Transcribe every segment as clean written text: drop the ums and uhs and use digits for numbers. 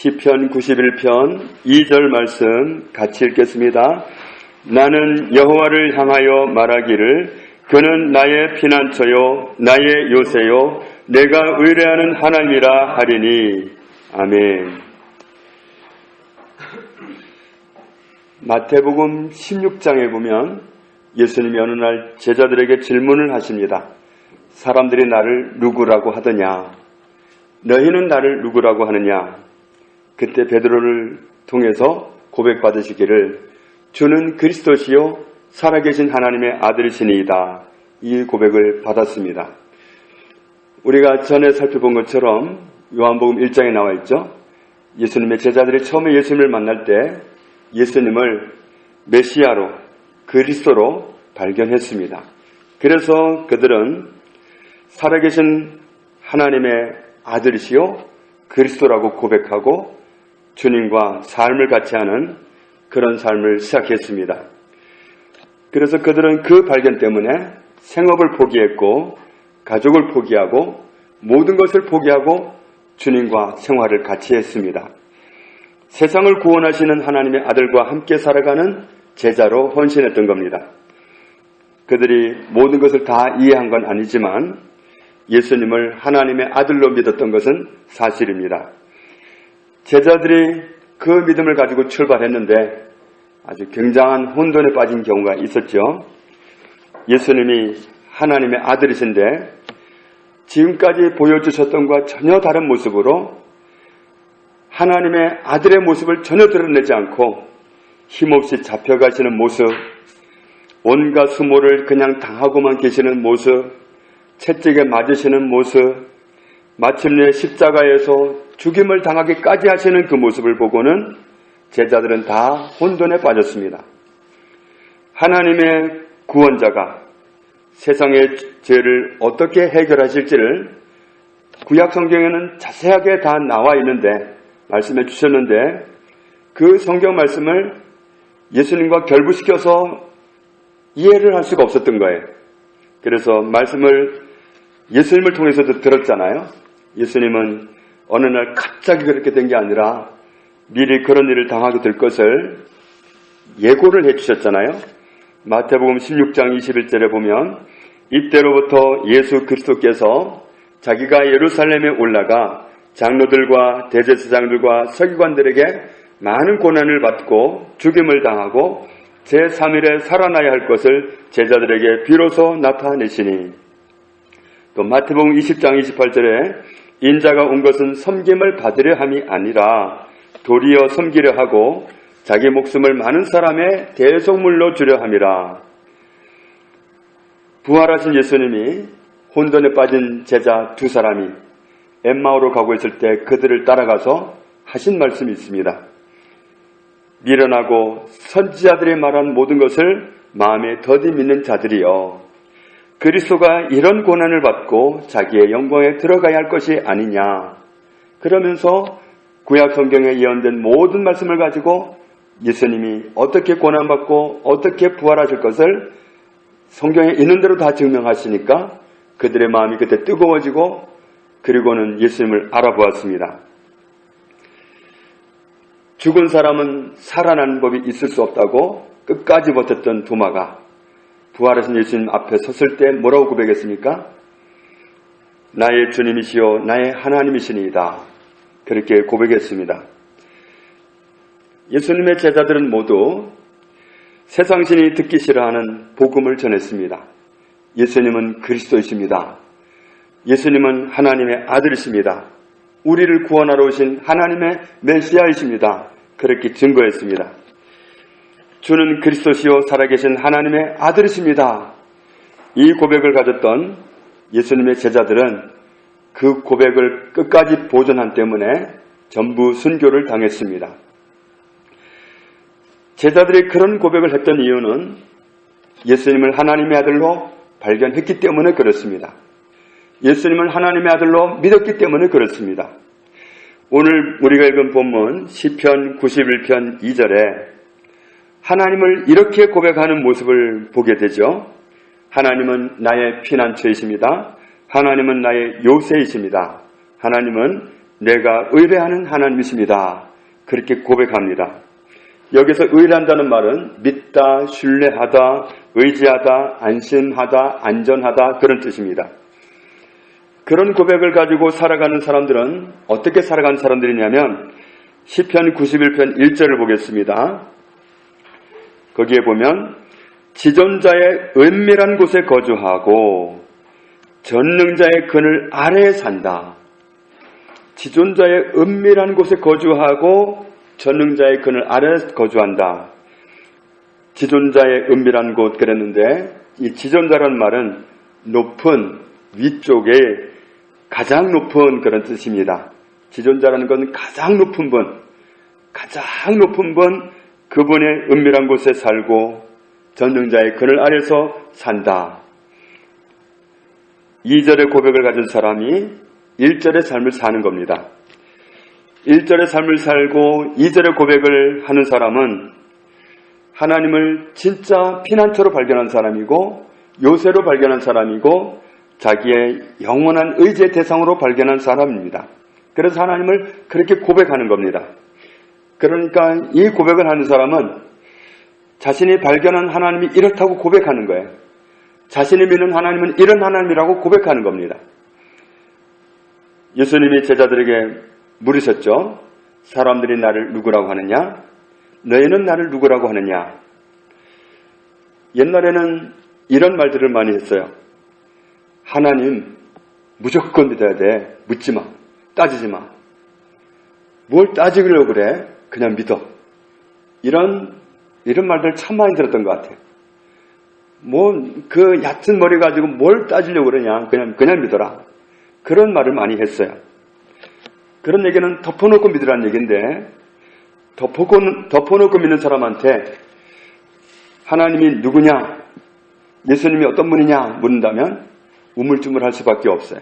시편 91편 2절 말씀 같이 읽겠습니다. 나는 여호와를 향하여 말하기를 그는 나의 피난처요 나의 요새요 내가 의뢰하는 하나님이라 하리니. 아멘. 마태복음 16장에 보면 예수님이 어느 날 제자들에게 질문을 하십니다. 사람들이 나를 누구라고 하더냐? 너희는 나를 누구라고 하느냐? 그때 베드로를 통해서 고백받으시기를 주는 그리스도시요 살아계신 하나님의 아들이시니이다. 이 고백을 받았습니다. 우리가 전에 살펴본 것처럼 요한복음 1장에 나와 있죠. 예수님의 제자들이 처음에 예수님을 만날 때 예수님을 메시아로 그리스도로 발견했습니다. 그래서 그들은 살아계신 하나님의 아들이시요 그리스도라고 고백하고 주님과 삶을 같이 하는 그런 삶을 시작했습니다. 그래서 그들은 그 발견 때문에 생업을 포기했고 가족을 포기하고 모든 것을 포기하고 주님과 생활을 같이 했습니다. 세상을 구원하시는 하나님의 아들과 함께 살아가는 제자로 헌신했던 겁니다. 그들이 모든 것을 다 이해한 건 아니지만 예수님을 하나님의 아들로 믿었던 것은 사실입니다. 제자들이 그 믿음을 가지고 출발했는데 아주 굉장한 혼돈에 빠진 경우가 있었죠. 예수님이 하나님의 아들이신데 지금까지 보여주셨던 것과 전혀 다른 모습으로 하나님의 아들의 모습을 전혀 드러내지 않고 힘없이 잡혀가시는 모습, 온갖 수모를 그냥 당하고만 계시는 모습, 채찍에 맞으시는 모습, 마침내 십자가에서 죽임을 당하기까지 하시는 그 모습을 보고는 제자들은 다 혼돈에 빠졌습니다. 하나님의 구원자가 세상의 죄를 어떻게 해결하실지를 구약 성경에는 자세하게 다 나와 있는데 말씀해 주셨는데 그 성경 말씀을 예수님과 결부시켜서 이해를 할 수가 없었던 거예요. 그래서 말씀을 예수님을 통해서도 들었잖아요. 예수님은 어느 날 갑자기 그렇게 된 게 아니라 미리 그런 일을 당하게 될 것을 예고를 해주셨잖아요. 마태복음 16장 21절에 보면 이때로부터 예수 그리스도께서 자기가 예루살렘에 올라가 장로들과 대제사장들과 서기관들에게 많은 고난을 받고 죽임을 당하고 제3일에 살아나야 할 것을 제자들에게 비로소 나타내시니. 또 마태복음 20장 28절에 인자가 온 것은 섬김을 받으려 함이 아니라 도리어 섬기려 하고 자기 목숨을 많은 사람의 대속물로 주려 함이라. 부활하신 예수님이 혼돈에 빠진 제자 두 사람이 엠마오로 가고 있을 때 그들을 따라가서 하신 말씀이 있습니다. 미련하고 선지자들이 말한 모든 것을 마음에 더디 믿는 자들이여, 그리스도가 이런 고난을 받고 자기의 영광에 들어가야 할 것이 아니냐. 그러면서 구약 성경에 예언된 모든 말씀을 가지고 예수님이 어떻게 고난받고 어떻게 부활하실 것을 성경에 있는 대로 다 증명하시니까 그들의 마음이 그때 뜨거워지고 그리고는 예수님을 알아보았습니다. 죽은 사람은 살아나는 법이 있을 수 없다고 끝까지 버텼던 도마가 부활하신 예수님 앞에 섰을 때 뭐라고 고백했습니까? 나의 주님이시요 나의 하나님이시니이다. 그렇게 고백했습니다. 예수님의 제자들은 모두 세상신이 듣기 싫어하는 복음을 전했습니다. 예수님은 그리스도이십니다. 예수님은 하나님의 아들이십니다. 우리를 구원하러 오신 하나님의 메시아이십니다. 그렇게 증거했습니다. 주는 그리스도시요 살아계신 하나님의 아들이십니다. 이 고백을 가졌던 예수님의 제자들은 그 고백을 끝까지 보존한 때문에 전부 순교를 당했습니다. 제자들이 그런 고백을 했던 이유는 예수님을 하나님의 아들로 발견했기 때문에 그렇습니다. 예수님을 하나님의 아들로 믿었기 때문에 그렇습니다. 오늘 우리가 읽은 본문 시편 91편 2절에 하나님을 이렇게 고백하는 모습을 보게 되죠. 하나님은 나의 피난처이십니다. 하나님은 나의 요새이십니다. 하나님은 내가 의뢰하는 하나님이십니다. 그렇게 고백합니다. 여기서 의뢰한다는 말은 믿다, 신뢰하다, 의지하다, 안심하다, 안전하다 그런 뜻입니다. 그런 고백을 가지고 살아가는 사람들은 어떻게 살아가는 사람들이냐면 시편 91편 1절을 보겠습니다. 거기에 보면 지존자의 은밀한 곳에 거주하고 전능자의 그늘 아래에 산다. 지존자의 은밀한 곳에 거주하고 전능자의 그늘 아래에 거주한다. 지존자의 은밀한 곳 그랬는데 이 지존자라는 말은 높은 위쪽에 가장 높은 그런 뜻입니다. 지존자라는 건 가장 높은 분, 그분의 은밀한 곳에 살고 전능자의 그늘 아래서 산다. 2절의 고백을 가진 사람이 1절의 삶을 사는 겁니다. 1절의 삶을 살고 2절의 고백을 하는 사람은 하나님을 진짜 피난처로 발견한 사람이고 요새로 발견한 사람이고 자기의 영원한 의지의 대상으로 발견한 사람입니다. 그래서 하나님을 그렇게 고백하는 겁니다. 그러니까 이 고백을 하는 사람은 자신이 발견한 하나님이 이렇다고 고백하는 거예요. 자신이 믿는 하나님은 이런 하나님이라고 고백하는 겁니다. 예수님이 제자들에게 물으셨죠. 사람들이 나를 누구라고 하느냐? 너희는 나를 누구라고 하느냐? 옛날에는 이런 말들을 많이 했어요. 하나님 무조건 믿어야 돼. 묻지 마. 따지지 마. 뭘 따지려고 그래? 그냥 믿어. 이런 말들 참 많이 들었던 것 같아요. 그 얕은 머리 가지고 뭘 따지려고 그러냐? 그냥 믿어라. 그런 말을 많이 했어요. 그런 얘기는 덮어놓고 믿으라는 얘기인데, 덮어놓고 믿는 사람한테 하나님이 누구냐? 예수님이 어떤 분이냐? 묻는다면 우물쭈물할 수밖에 없어요.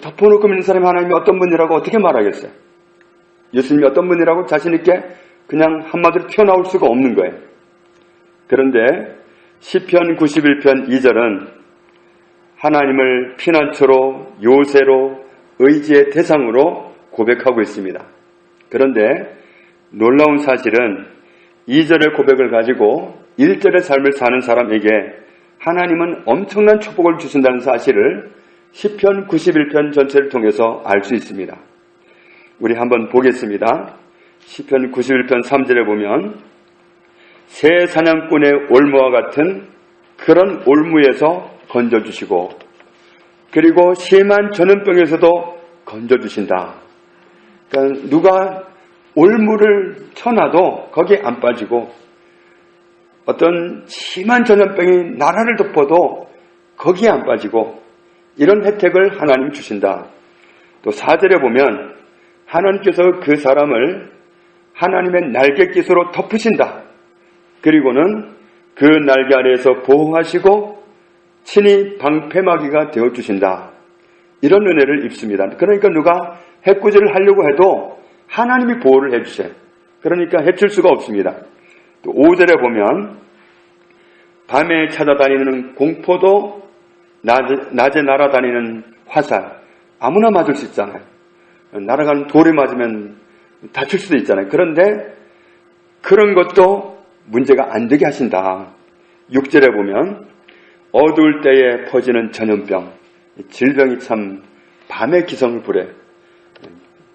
덮어놓고 믿는 사람이 하나님이 어떤 분이라고 어떻게 말하겠어요? 예수님이 어떤 분이라고 자신있게 그냥 한마디로 튀어나올 수가 없는 거예요. 그런데 시편 91편 2절은 하나님을 피난처로, 요새로, 의지의 대상으로 고백하고 있습니다. 그런데 놀라운 사실은 2절의 고백을 가지고 1절의 삶을 사는 사람에게 하나님은 엄청난 축복을 주신다는 사실을 시편 91편 전체를 통해서 알 수 있습니다. 우리 한번 보겠습니다. 시편 91편 3절에 보면 새 사냥꾼의 올무와 같은 그런 올무에서 건져주시고 그리고 심한 전염병에서도 건져주신다. 그러니까 누가 올무를 쳐놔도 거기에 안 빠지고 어떤 심한 전염병이 나라를 덮어도 거기에 안 빠지고 이런 혜택을 하나님 주신다. 또 4절에 보면 하나님께서 그 사람을 하나님의 날갯깃으로 덮으신다. 그리고는 그 날개 아래에서 보호하시고 친히 방패막이가 되어주신다. 이런 은혜를 입습니다. 그러니까 누가 해꾸지를 하려고 해도 하나님이 보호를 해주세요. 그러니까 해칠 수가 없습니다. 또 5절에 보면 밤에 찾아다니는 공포도 낮에 날아다니는 화살 아무나 맞을 수 있잖아요. 날아가는 돌에 맞으면 다칠 수도 있잖아요. 그런데 그런 것도 문제가 안 되게 하신다. 6절에 보면 어두울 때에 퍼지는 전염병, 질병이 참 밤에 기성을 부려.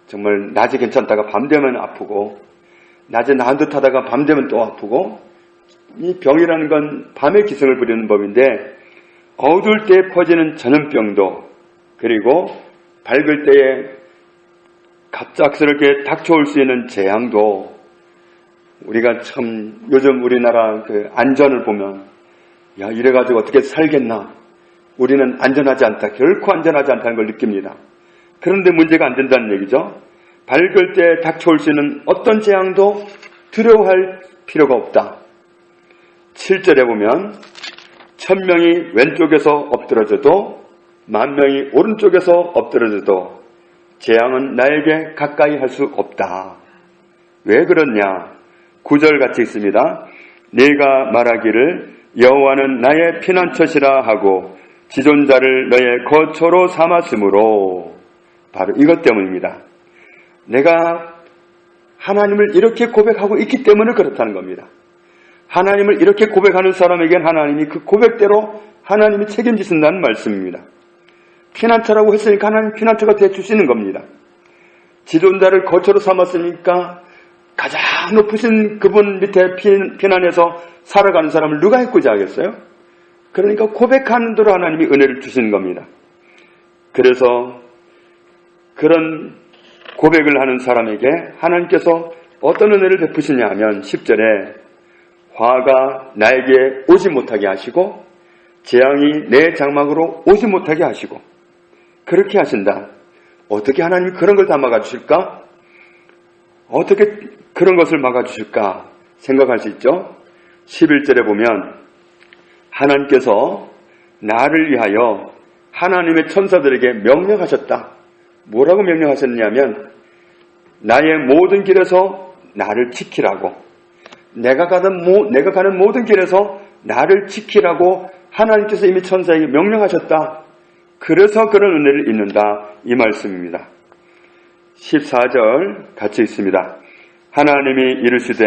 정말 낮에 괜찮다가 밤 되면 아프고 낮에 나은 듯 하다가 밤 되면 또 아프고 이 병이라는 건 밤에 기성을 부리는 법인데 어두울 때에 퍼지는 전염병도 그리고 밝을 때에 갑작스럽게 닥쳐올 수 있는 재앙도 우리가 참 요즘 우리나라 그 안전을 보면 야 이래가지고 어떻게 살겠나 우리는 안전하지 않다 결코 안전하지 않다는 걸 느낍니다. 그런데 문제가 안 된다는 얘기죠. 밝을 때 닥쳐올 수 있는 어떤 재앙도 두려워할 필요가 없다. 7절에 보면 1000명이 왼쪽에서 엎드러져도 10,000명이 오른쪽에서 엎드러져도 재앙은 나에게 가까이 할 수 없다. 왜 그러냐? 9절 같이 있습니다. 네가 말하기를 여호와는 나의 피난처시라 하고 지존자를 너의 거처로 삼았으므로 바로 이것 때문입니다. 내가 하나님을 이렇게 고백하고 있기 때문에 그렇다는 겁니다. 하나님을 이렇게 고백하는 사람에겐 하나님이 그 고백대로 하나님이 책임지신다는 말씀입니다. 피난처라고 했으니까 하나님 피난처가 되어주시는 겁니다. 지존자를 거처로 삼았으니까 가장 높으신 그분 밑에 피난해서 살아가는 사람을 누가 해꾸지 하겠어요? 그러니까 고백하는 대로 하나님이 은혜를 주시는 겁니다. 그래서 그런 고백을 하는 사람에게 하나님께서 어떤 은혜를 베푸시냐 하면 10절에 화가 나에게 오지 못하게 하시고 재앙이 내 장막으로 오지 못하게 하시고 그렇게 하신다. 어떻게 하나님이 그런 걸 다 막아주실까? 어떻게 그런 것을 막아주실까 생각할 수 있죠. 11절에 보면 하나님께서 나를 위하여 하나님의 천사들에게 명령하셨다. 뭐라고 명령하셨냐면 나의 모든 길에서 나를 지키라고, 내가 가는 모든 길에서 나를 지키라고 하나님께서 이미 천사에게 명령하셨다. 그래서 그런 은혜를 입는다 이 말씀입니다. 14절 같이 읽습니다. 하나님이 이르시되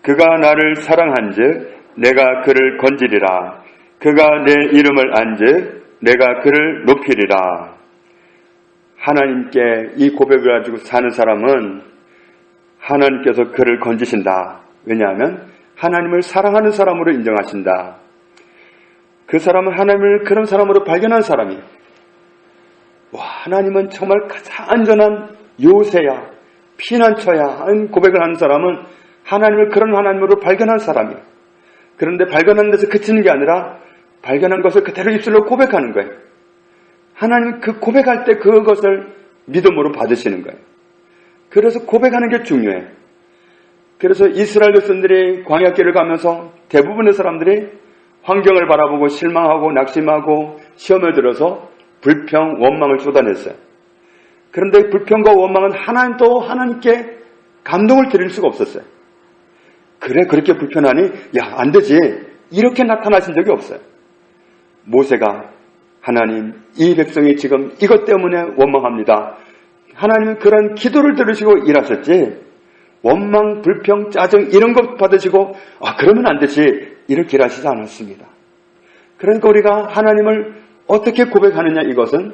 그가 나를 사랑한즉 내가 그를 건지리라. 그가 내 이름을 안즉 내가 그를 높이리라. 하나님께 이 고백을 가지고 사는 사람은 하나님께서 그를 건지신다. 왜냐하면 하나님을 사랑하는 사람으로 인정하신다. 그 사람은 하나님을 그런 사람으로 발견한 사람이에요. 하나님은 정말 가장 안전한 요새야, 피난처야 하는 고백을 하는 사람은 하나님을 그런 하나님으로 발견한 사람이에요. 그런데 발견한 데서 그치는 게 아니라 발견한 것을 그대로 입술로 고백하는 거예요. 하나님 그 고백할 때 그것을 믿음으로 받으시는 거예요. 그래서 고백하는 게 중요해요. 그래서 이스라엘 백성들이 광야길을 가면서 대부분의 사람들이 환경을 바라보고 실망하고 낙심하고 시험에 들어서 불평, 원망을 쏟아냈어요. 그런데 불평과 원망은 하나님도 하나님께 감동을 드릴 수가 없었어요. 그래 그렇게 불편하니 야 안 되지 이렇게 나타나신 적이 없어요. 모세가 하나님 이 백성이 지금 이것 때문에 원망합니다. 하나님은 그런 기도를 들으시고 일하셨지 원망, 불평, 짜증 이런 것 받으시고 그러면 안 되지 이렇게 일하시지 않았습니다. 그러니까 우리가 하나님을 어떻게 고백하느냐 이것은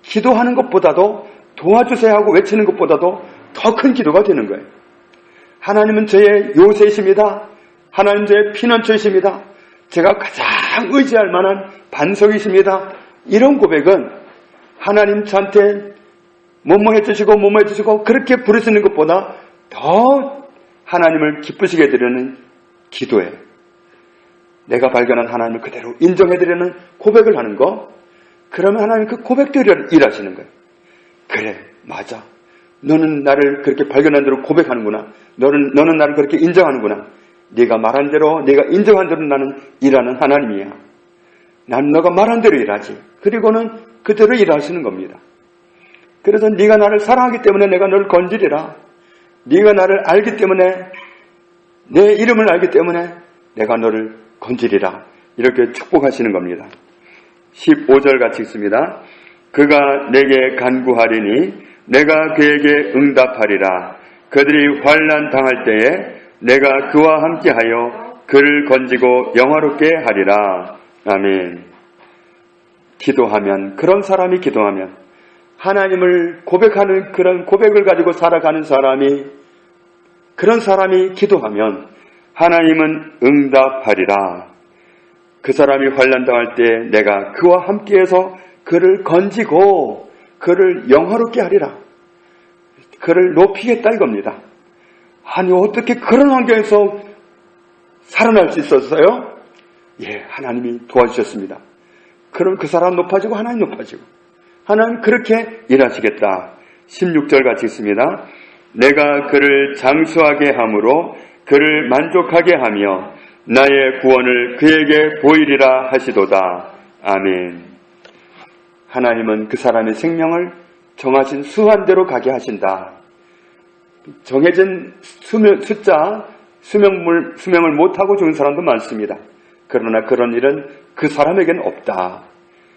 기도하는 것보다도 도와주세요 하고 외치는 것보다도 더 큰 기도가 되는 거예요. 하나님은 저의 요새이십니다. 하나님 저의 피난처이십니다. 제가 가장 의지할 만한 반석이십니다. 이런 고백은 하나님 저한테 뭐뭐 해주시고 그렇게 부르시는 것보다 더 하나님을 기쁘시게 해드리는 기도예요. 내가 발견한 하나님을 그대로 인정해드리는 고백을 하는 거, 그러면 하나님 그 고백대로 일하시는 거예요. 그래, 맞아. 너는 나를 그렇게 발견한 대로 고백하는구나. 너는 나를 그렇게 인정하는구나. 네가 말한 대로, 네가 인정한 대로 나는 일하는 하나님이야. 난 너가 말한 대로 일하지. 그리고는 그대로 일하시는 겁니다. 그래서 네가 나를 사랑하기 때문에 내가 너를 건지리라. 네가 나를 알기 때문에, 내 이름을 알기 때문에 내가 너를 건지리라. 이렇게 축복하시는 겁니다. 15절 같이 읽습니다. 그가 내게 간구하리니 내가 그에게 응답하리라. 그들이 환난 당할 때에 내가 그와 함께하여 그를 건지고 영화롭게 하리라. 아멘. 기도하면, 그런 사람이 기도하면, 하나님을 고백하는 그런 고백을 가지고 살아가는 사람이, 그런 사람이 기도하면 하나님은 응답하리라. 그 사람이 환난 당할 때 내가 그와 함께해서 그를 건지고 그를 영화롭게 하리라. 그를 높이겠다 이겁니다. 아니 어떻게 그런 환경에서 살아날 수 있었어요? 예, 하나님이 도와주셨습니다. 그럼 그 사람 높아지고 하나님 높아지고 하나님 그렇게 일하시겠다. 16절 같이 있습니다. 내가 그를 장수하게 함으로 그를 만족하게 하며 나의 구원을 그에게 보이리라 하시도다. 아멘. 하나님은 그 사람의 생명을 정하신 수한대로 가게 하신다. 정해진 수명을 못하고 죽은 사람도 많습니다. 그러나 그런 일은 그 사람에게는 없다.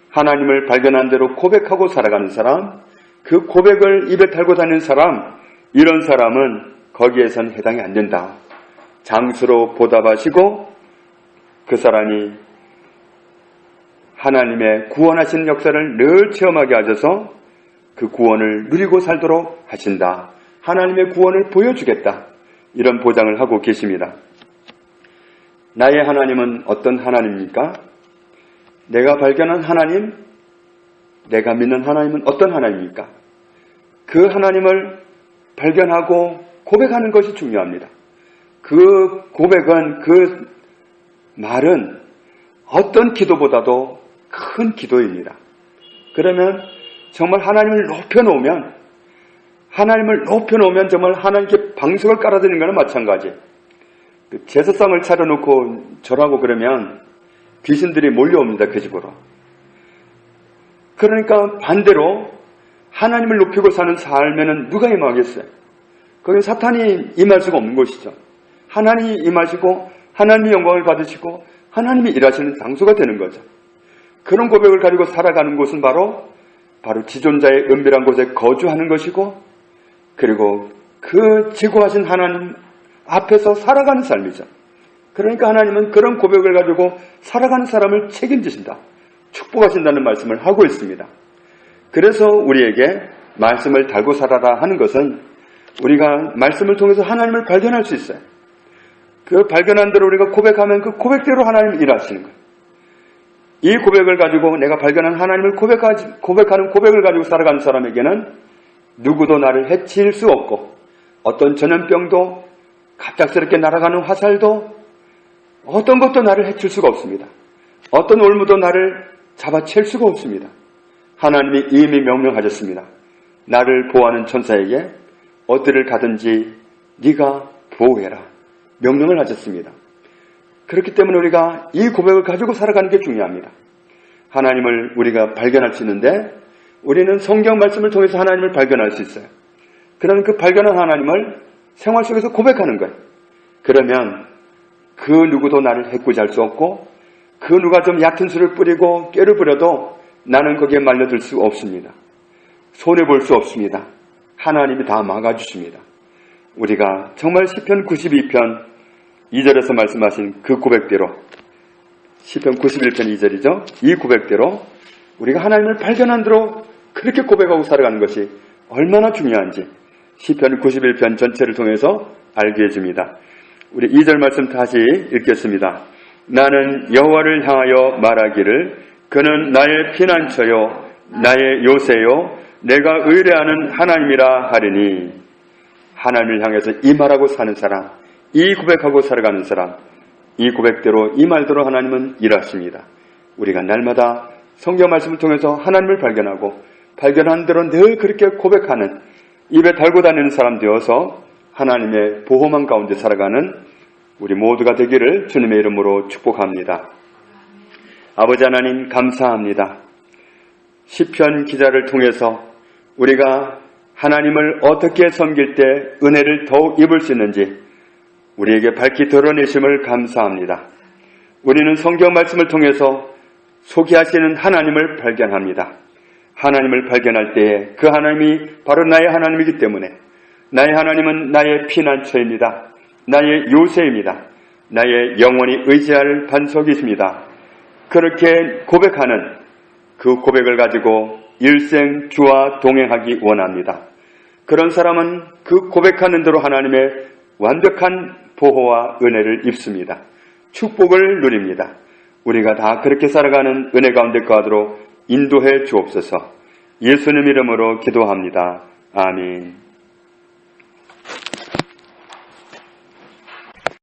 하나님을 발견한 대로 고백하고 살아가는 사람, 그 고백을 입에 달고 다니는 사람, 이런 사람은 거기에선 해당이 안 된다. 장수로 보답하시고 그 사람이 하나님의 구원하시는 역사를 늘 체험하게 하셔서 그 구원을 누리고 살도록 하신다. 하나님의 구원을 보여주겠다. 이런 보장을 하고 계십니다. 나의 하나님은 어떤 하나님입니까? 내가 발견한 하나님, 내가 믿는 하나님은 어떤 하나님입니까? 그 하나님을 발견하고 고백하는 것이 중요합니다. 그 고백은, 그 말은 어떤 기도보다도 큰 기도입니다. 그러면 정말 하나님을 높여놓으면 정말 하나님께 방석을 깔아드리는 것은 마찬가지. 제사상을 차려놓고 절하고 그러면 귀신들이 몰려옵니다. 그 집으로. 그러니까 반대로 하나님을 높이고 사는 삶에는 누가 임하겠어요? 거긴 사탄이 임할 수가 없는 곳이죠. 하나님이 임하시고 하나님의 영광을 받으시고 하나님이 일하시는 장소가 되는 거죠. 그런 고백을 가지고 살아가는 곳은 바로 지존자의 은밀한 곳에 거주하는 것이고, 그리고 그 지구하신 하나님 앞에서 살아가는 삶이죠. 그러니까 하나님은 그런 고백을 가지고 살아가는 사람을 책임지신다, 축복하신다는 말씀을 하고 있습니다. 그래서 우리에게 말씀을 달고 살아라 하는 것은 우리가 말씀을 통해서 하나님을 발견할 수 있어요. 그 발견한 대로 우리가 고백하면 그 고백대로 하나님이 일하시는 거예요. 이 고백을 가지고 내가 발견한 하나님을 고백하는 고백을 가지고 살아가는 사람에게는 누구도 나를 해칠 수 없고, 어떤 전염병도, 갑작스럽게 날아가는 화살도, 어떤 것도 나를 해칠 수가 없습니다. 어떤 올무도 나를 잡아챌 수가 없습니다. 하나님이 이미 명령하셨습니다. 나를 보호하는 천사에게 어디를 가든지 네가 보호해라, 명령을 하셨습니다. 그렇기 때문에 우리가 이 고백을 가지고 살아가는 게 중요합니다. 하나님을 우리가 발견할 수 있는데, 우리는 성경 말씀을 통해서 하나님을 발견할 수 있어요. 그런 그 발견한 하나님을 생활 속에서 고백하는 거예요. 그러면 그 누구도 나를 해코지할 수 없고, 그 누가 좀 얕은 수를 뿌리고 꾀를 부려도 나는 거기에 말려들 수 없습니다. 손해볼 수 없습니다. 하나님이 다 막아주십니다. 우리가 정말 시편 92편 2절에서 말씀하신 그 고백대로, 시편 91편 2절이죠. 이 고백대로 우리가 하나님을 발견한 대로 그렇게 고백하고 살아가는 것이 얼마나 중요한지 시편 91편 전체를 통해서 알게 해줍니다. 우리 2절 말씀 다시 읽겠습니다. 나는 여호와를 향하여 말하기를 그는 나의 피난처요 나의 요새요 내가 의뢰하는 하나님이라 하리니. 하나님을 향해서 이 말하고 사는 사람, 이 고백하고 살아가는 사람, 이 고백대로 이 말대로 하나님은 일하십니다. 우리가 날마다 성경 말씀을 통해서 하나님을 발견하고 발견한 대로 늘 그렇게 고백하는, 입에 달고 다니는 사람 되어서 하나님의 보호망 가운데 살아가는 우리 모두가 되기를 주님의 이름으로 축복합니다. 아버지 하나님 감사합니다. 시편 기자를 통해서 우리가 하나님을 어떻게 섬길 때 은혜를 더욱 입을 수 있는지 우리에게 밝히 드러내심을 감사합니다. 우리는 성경 말씀을 통해서 소개하시는 하나님을 발견합니다. 하나님을 발견할 때에 그 하나님이 바로 나의 하나님이기 때문에 나의 하나님은 나의 피난처입니다. 나의 요새입니다. 나의 영원히 의지할 반석이십니다. 그렇게 고백하는 그 고백을 가지고 일생 주와 동행하기 원합니다. 그런 사람은 그 고백하는 대로 하나님의 완벽한 보호와 은혜를 입습니다. 축복을 누립니다. 우리가 다 그렇게 살아가는 은혜 가운데 거하도록 인도해 주옵소서. 예수님 이름으로 기도합니다. 아멘.